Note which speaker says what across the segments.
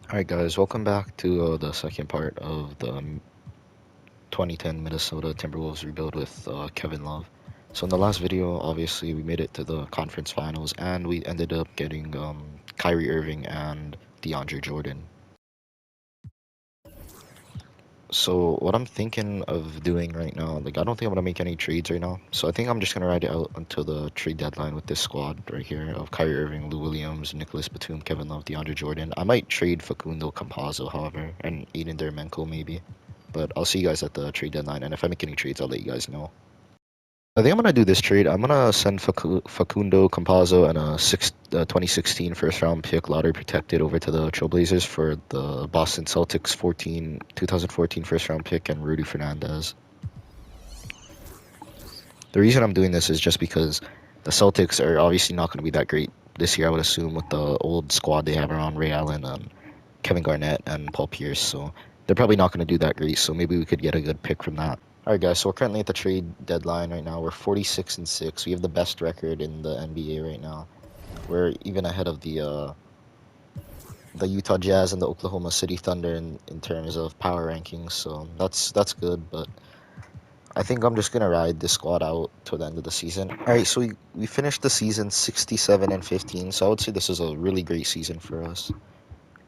Speaker 1: Alright guys, welcome back to the second part of the 2010 Minnesota Timberwolves rebuild with Kevin Love. So in the last video, obviously we made it to the conference finals and we ended up getting Kyrie Irving and DeAndre Jordan. So what I'm thinking of doing right now, like I don't think I'm gonna make any trades right now. So I think I'm just gonna ride it out until the trade deadline with this squad right here of Kyrie Irving, Lou Williams, Nicholas Batum, Kevin Love, DeAndre Jordan. I might trade Facundo Campazzo, however, and Aiden Dermenko maybe. But I'll see you guys at the trade deadline, and if I make any trades, I'll let you guys know. I think I'm gonna do this trade. I'm gonna send Facundo Campazzo and a 2016 first round pick, lottery protected, over to the Trailblazers for the Boston Celtics 2014 first round pick and Rudy Fernandez. The reason I'm doing this is just because the Celtics are obviously not going to be that great this year, I would assume, with the old squad they have around Ray Allen, Kevin Garnett, and Paul Pierce. So they're probably not going to do that great. So maybe we could get a good pick from that. All right, guys. So we're currently at the trade deadline right now. We're 46-6. We have the best record in the NBA right now. We're even ahead of the Utah Jazz and the Oklahoma City Thunder in terms of power rankings. So that's good, but I think I'm just gonna ride this squad out to the end of the season. All right, so we finished the season 67-15, so I would say this is a really great season for us.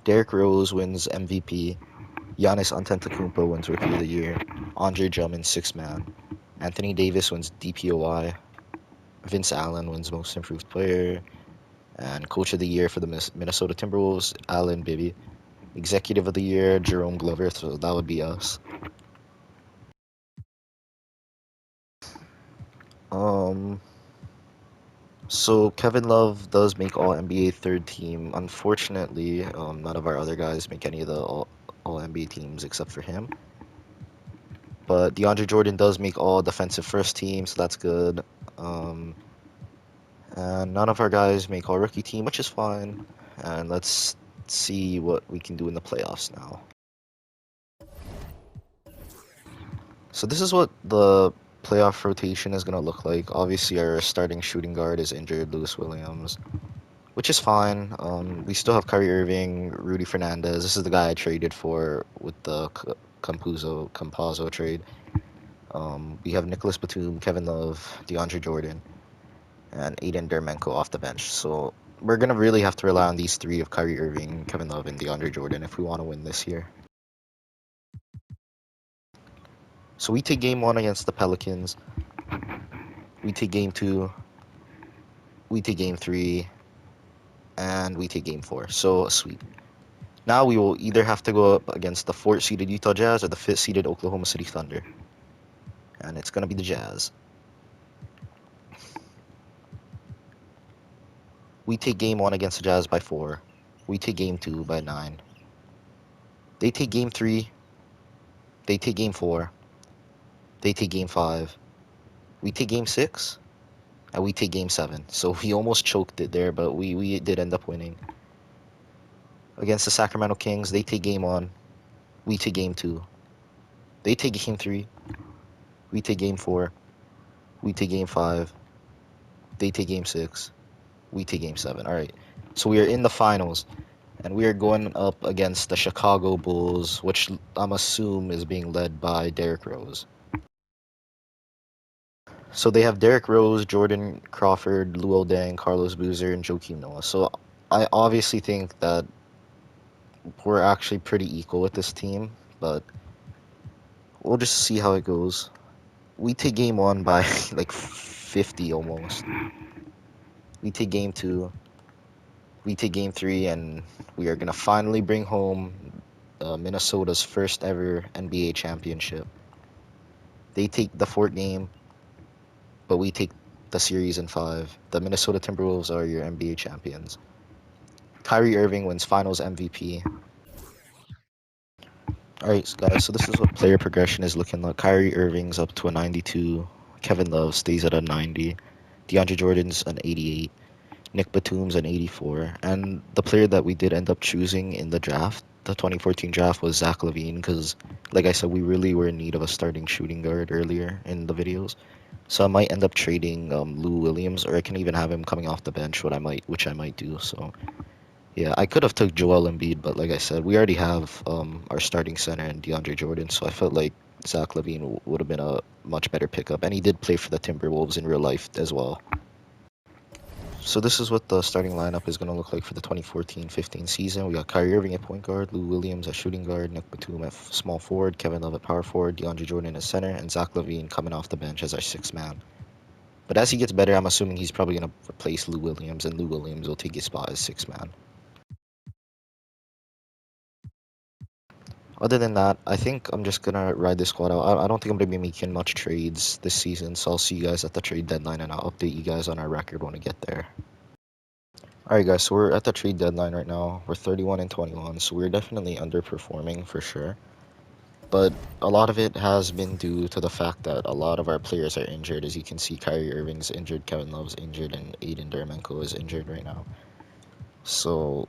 Speaker 1: Derrick Rose wins MVP. Giannis Antetokounmpo wins Rookie of the Year. Andre Drummond Sixth Man. Anthony Davis wins DPOY. Vince Allen wins Most Improved Player. And Coach of the Year for the Minnesota Timberwolves, Allen Bibby. Executive of the Year, Jerome Glover. So that would be us. Um, So Kevin Love does make All NBA third team. Unfortunately, none of our other guys make any of the All NBA teams except for him. But DeAndre Jordan does make All Defensive first team, so that's good. Um, and none of our guys make All Rookie team, which is fine. And let's see what we can do in the playoffs now. So this is what the playoff rotation is gonna look like. Obviously, our starting shooting guard is injured, Lewis Williams, which is fine. We still have Kyrie Irving, Rudy Fernandez. This is the guy I traded for with the Campazzo trade. We have Nicholas Batum, Kevin Love, DeAndre Jordan, and Aiden Dermenko off the bench. So we're gonna really have to rely on these three of Kyrie Irving, Kevin Love, and DeAndre Jordan if we want to win this year. So we take game one against the Pelicans. We take game two. We take game three, and we take game four. So a sweep. Now we will either have to go up against the 4th seeded Utah Jazz or the 5th seeded Oklahoma City Thunder. And it's going to be the Jazz. We take game 1 against the Jazz by 4. We take game 2 by 9. They take game 3. They take game 4. They take game 5. We take game 6. And we take game 7. So we almost choked it there, but we did end up winning. Against the Sacramento Kings, they take game 1. We take game 2. They take game 3. We take game 4. We take game 5. They take game 6. We take game 7. All right. So we are in the finals, and we are going up against the Chicago Bulls, which I'm assume is being led by Derrick Rose. So they have Derrick Rose, Jordan Crawford, Luol Deng, Carlos Boozer, and Joakim Noah. So I obviously think that we're actually pretty equal with this team, but we'll just see how it goes. We take game 1 by like 50 almost. We take game 2. We take game 3, and we are going to finally bring home Minnesota's first ever NBA championship. They take the 4th game, but we take the series in 5. The Minnesota Timberwolves are your NBA champions. Kyrie Irving wins finals MVP. Alright, guys, so this is what player progression is looking like. Kyrie Irving's up to a 92. Kevin Love stays at a 90. DeAndre Jordan's an 88. Nick Batum's an 84. And the player that we did end up choosing in the draft, the 2014 draft, was Zach LaVine, because, like I said, we really were in need of a starting shooting guard earlier in the videos. So I might end up trading Lou Williams, or I can even have him coming off the bench, which I might do. So Yeah, I could have took Joel Embiid, but like I said, we already have our starting center in DeAndre Jordan, so I felt like Zach LaVine would have been a much better pickup, and he did play for the Timberwolves in real life as well. So this is what the starting lineup is going to look like for the 2014-15 season. We got Kyrie Irving at point guard, Lou Williams at shooting guard, Nick Batum at small forward, Kevin Love at power forward, DeAndre Jordan at center, and Zach LaVine coming off the bench as our sixth man. But as he gets better, I'm assuming he's probably going to replace Lou Williams, and Lou Williams will take his spot as sixth man. Other than that, I think I'm just gonna ride this squad out. I don't think I'm gonna be making much trades this season, so I'll see you guys at the trade deadline, and I'll update you guys on our record when we get there. Alright guys, so we're at the trade deadline right now. We're 31 and 21, so we're definitely underperforming for sure. But a lot of it has been due to the fact that a lot of our players are injured. As you can see, Kyrie Irving's injured, Kevin Love's injured, and Aiden Dermenko is injured right now. So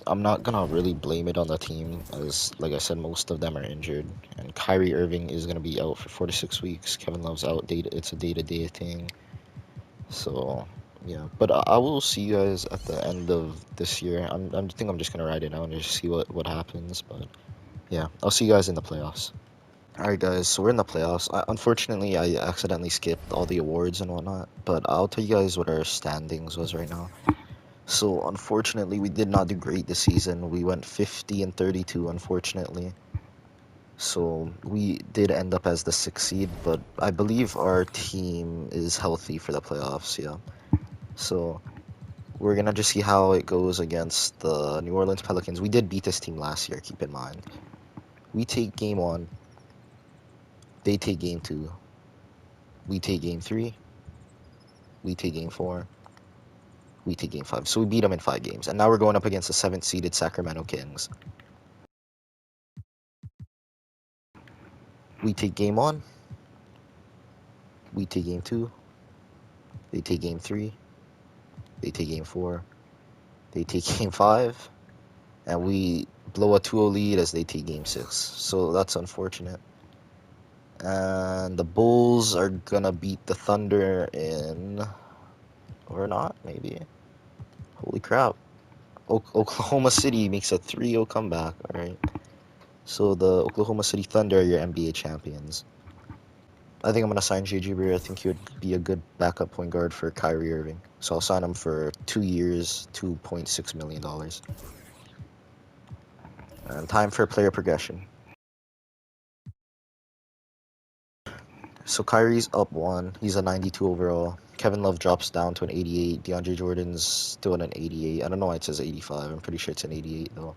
Speaker 1: I'm not gonna really blame it on the team, as like I said, most of them are injured, and Kyrie Irving is gonna be out for 4 to 6 weeks. Kevin Love's out. It's a day-to-day thing. So yeah, but I will see you guys at the end of this year. I think I'm just gonna ride it out and just see what happens. But yeah, I'll see you guys in the playoffs. All right, guys. So we're in the playoffs. Unfortunately, I accidentally skipped all the awards and whatnot, but I'll tell you guys what our standings was right now. So unfortunately, we did not do great this season. We went 50 and 32, unfortunately. So we did end up as the sixth seed, but I believe our team is healthy for the playoffs. Yeah. So we're gonna just see how it goes against the New Orleans Pelicans. We did beat this team last year. Keep in mind, we take game one, they take game two, we take game three, we take game four, we take game five. So we beat them in 5 games, and now we're going up against the seventh seeded Sacramento Kings. We take game one, we take game two, they take game three, they take game four, they take game five, and we blow a 2-0 lead as they take game six. So that's unfortunate. And the Bulls are gonna beat the Thunder in, or not, maybe. Holy crap. Oklahoma City makes a 3-0 comeback. All right. So the Oklahoma City Thunder are your NBA champions. I think I'm gonna sign JJ Barea. I think he would be a good backup point guard for Kyrie Irving. So I'll sign him for 2 years, $2.6 million. And time for player progression. So Kyrie's up one. He's a 92 overall. Kevin Love drops down to an 88. DeAndre Jordan's still at an 88. I don't know why it says 85. I'm pretty sure it's an 88 though.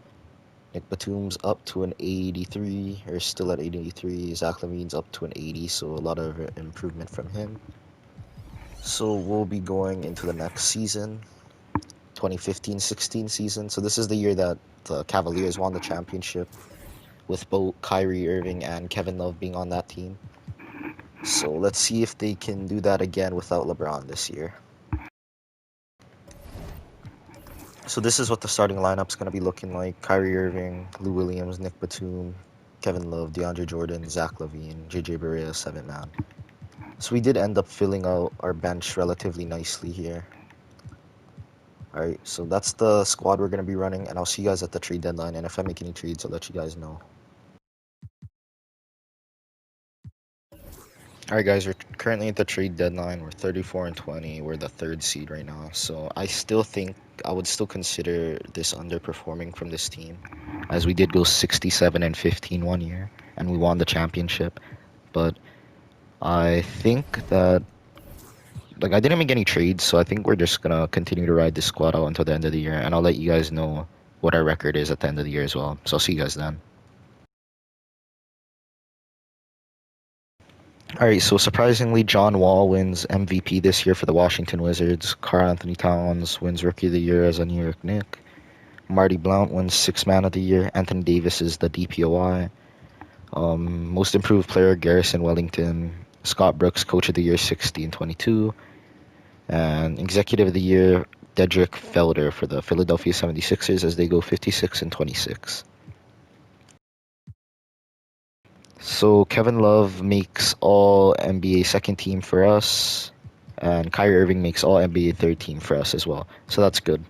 Speaker 1: Nick Batum's up to an 83, or still at 83. Zach LaVine's up to an 80, so a lot of improvement from him. So we'll be going into the next season, 2015-16 season. So this is the year that the Cavaliers won the championship, with both Kyrie Irving and Kevin Love being on that team. So let's see if they can do that again without LeBron this year. So this is what the starting lineup's going to be looking like. Kyrie Irving, Lou Williams, Nick Batum, Kevin Love, DeAndre Jordan, Zach LaVine, JJ Barea, 7-man. So we did end up filling out our bench relatively nicely here. Alright, so that's the squad we're going to be running, and I'll see you guys at the trade deadline, and if I make any trades, I'll let you guys know. Alright guys, we're currently at the trade deadline. We're 34 and 20. We're the third seed right now. So I still think I would still consider this underperforming from this team, as we did go 67 and 15 one year and we won the championship. But I think that, like, I didn't make any trades, so I think we're just gonna continue to ride this squad out until the end of the year, and I'll let you guys know what our record is at the end of the year as well. So I'll see you guys then. All right, so surprisingly, John Wall wins MVP this year for the Washington Wizards. Karl Anthony Towns wins Rookie of the Year as a New York Knick. Marty Blount wins Sixth Man of the Year. Anthony Davis is the DPOI. Most Improved Player, Garrison Wellington. Scott Brooks, Coach of the Year, 60 and 22. And Executive of the Year, Dedrick Felder for the Philadelphia 76ers as they go 56 and 26. So Kevin Love makes all NBA second team for us, and Kyrie Irving makes all NBA third team for us as well. So that's good.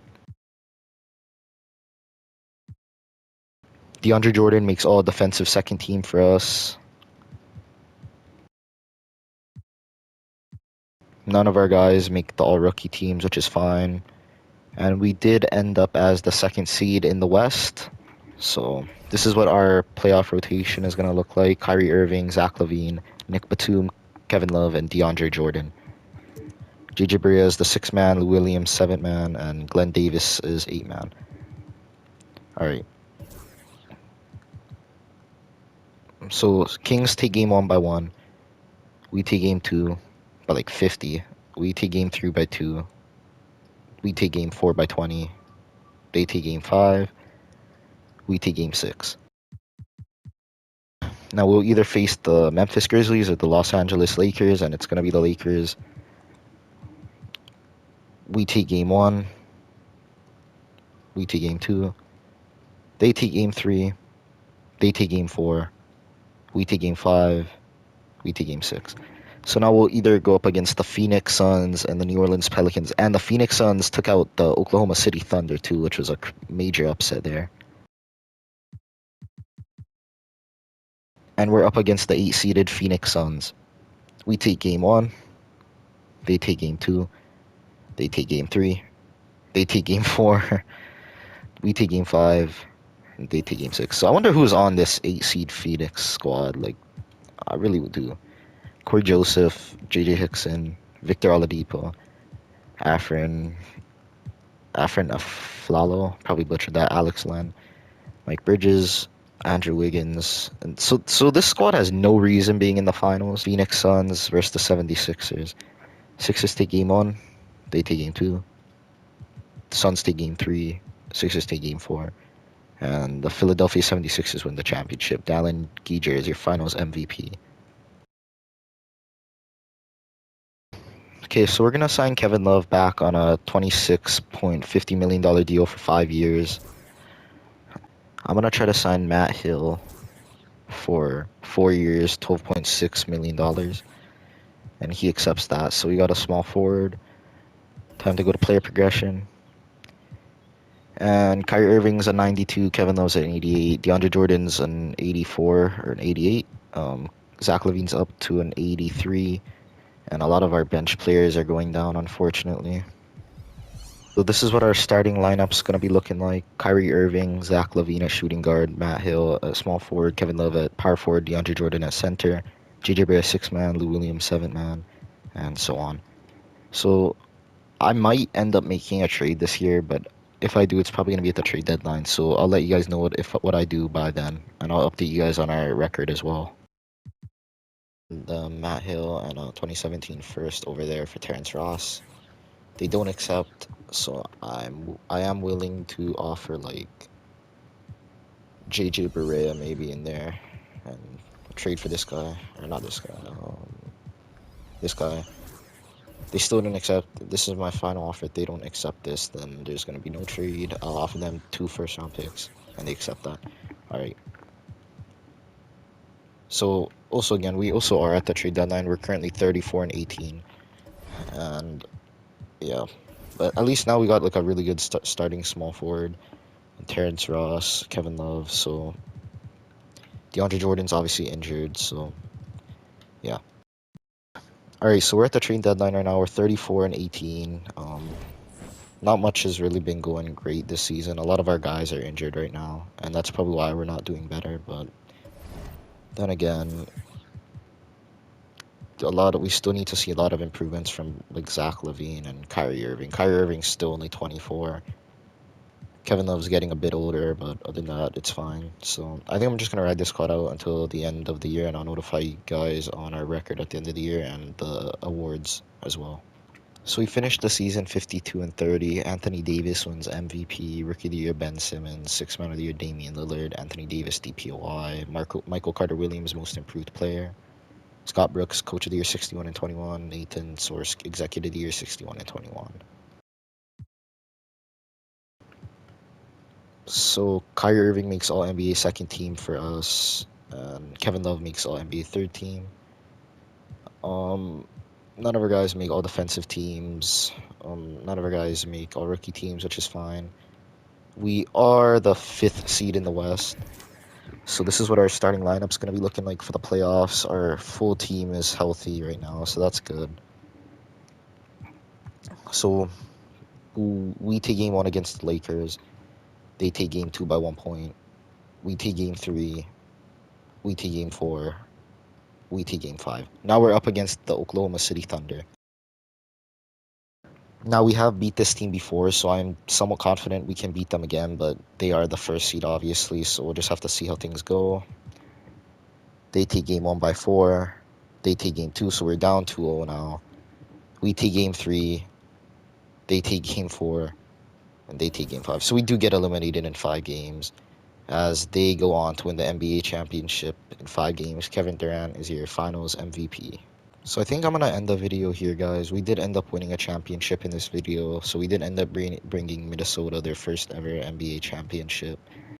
Speaker 1: DeAndre Jordan makes all defensive second team for us. None of our guys make the all rookie teams, which is fine. And we did end up as the second seed in the West. So this is what our playoff rotation is going to look like. Kyrie Irving, Zach LaVine, Nick Batum, Kevin Love, and DeAndre Jordan. JJ Barea is the 6-man, Lou Williams 7-man, and Glenn Davis is 8-man. All right. So Kings take game 1 by 1. We take game 2 by like 50. We take game 3 by 2. We take game 4 by 20. They take game 5. We take game 6. Now we'll either face the Memphis Grizzlies or the Los Angeles Lakers, and it's going to be the Lakers. We take game 1. We take game 2. They take game 3. They take game 4. We take game 5. We take game 6. So now we'll either go up against the Phoenix Suns and the New Orleans Pelicans. And the Phoenix Suns took out the Oklahoma City Thunder too, which was a major upset there. And we're up against the 8-seeded Phoenix Suns. We take game 1. They take game 2. They take game 3. They take game 4. We take game 5. They take game 6. So I wonder who's on this 8-seed Phoenix squad. Like, I really do. Corey Joseph, J.J. Hickson, Victor Oladipo, Afrin Aflalo, probably butchered that, Alex Len, Mike Bridges, Andrew Wiggins. And so this squad has no reason being in the finals. Phoenix Suns versus the 76ers. Sixers take game 1. They take game 2. The Suns take game 3. Sixers take game 4. And the Philadelphia 76ers win the championship. Dallin Geiger is your finals MVP. Okay, so we're going to sign Kevin Love back on a $26.50 million deal for 5 years. I'm going to try to sign Matt Hill for 4 years, $12.6 million. And he accepts that. So we got a small forward. Time to go to player progression. And Kyrie Irving's a 92, Kevin Love's an 88, DeAndre Jordan's an 84 or an 88. Zach LaVine's up to an 83. And a lot of our bench players are going down, unfortunately. So this is what our starting lineup's going to be looking like. Kyrie Irving, Zach LaVine at shooting guard, Matt Hill at small forward, Kevin Love at power forward, DeAndre Jordan at center, JJ Barea 6-man, Lou Williams 7-man, and so on. So I might end up making a trade this year, but if I do, it's probably going to be at the trade deadline. So I'll let you guys know what I do by then, and I'll update you guys on our record as well. The Matt Hill and a 2017 first over there for Terrence Ross. They don't accept, so I am willing to offer like JJ Barea maybe in there and trade for this guy, or not this guy, this guy. They still don't accept. This is my final offer. If they don't accept this, then there's going to be no trade. I'll offer them 2 first-round picks, and they accept that. All right. So also again, we also are at the trade deadline. We're currently 34-18, and yeah, but at least now we got like a really good starting small forward, Terrence Ross, Kevin Love. So DeAndre Jordan's obviously injured. So yeah. All right, so we're at the trade deadline right now. We're 34-18. Not much has really been going great this season. A lot of our guys are injured right now, and that's probably why we're not doing better. But then again, we still need to see a lot of improvements from like Zach LaVine and Kyrie Irving. Kyrie Irving's still only 24. Kevin Love's getting a bit older, but other than that, it's fine. So I think I'm just gonna ride this squad out until the end of the year, and I'll notify you guys on our record at the end of the year and the awards as well. So we finished the season 52-30. Anthony Davis wins MVP, Rookie of the Year Ben Simmons, 6-man of the Year Damian Lillard, Anthony Davis DPOY, Michael Carter Williams Most Improved Player, Scott Brooks Coach of the Year 61-21, Nathan Source Executive of the Year 61-21. So Kyrie Irving makes All NBA second team for us, and Kevin Love makes All NBA third team. None of our guys make all defensive teams. None of our guys make all rookie teams, which is fine. We are the 5th seed in the West. So this is what our starting lineup's going to be looking like for the playoffs. Our full team is healthy right now, so that's good. So we take game one against the Lakers. They take game two by 1 point. We take game three. We take game four. We take game five. Now we're up against the Oklahoma City Thunder. Now we have beat this team before, so I'm somewhat confident we can beat them again, but they are the first seed, obviously, so we'll just have to see how things go. They take game one by four. They take game two, so we're down 2-0 now. We take game three. They take game four. And they take game five. So we do get eliminated in 5 games as they go on to win the NBA championship in 5 games. Kevin Durant is your finals MVP. So I think I'm going to end the video here, guys. We did end up winning a championship in this video. So we did end up bringing Minnesota their first ever NBA championship.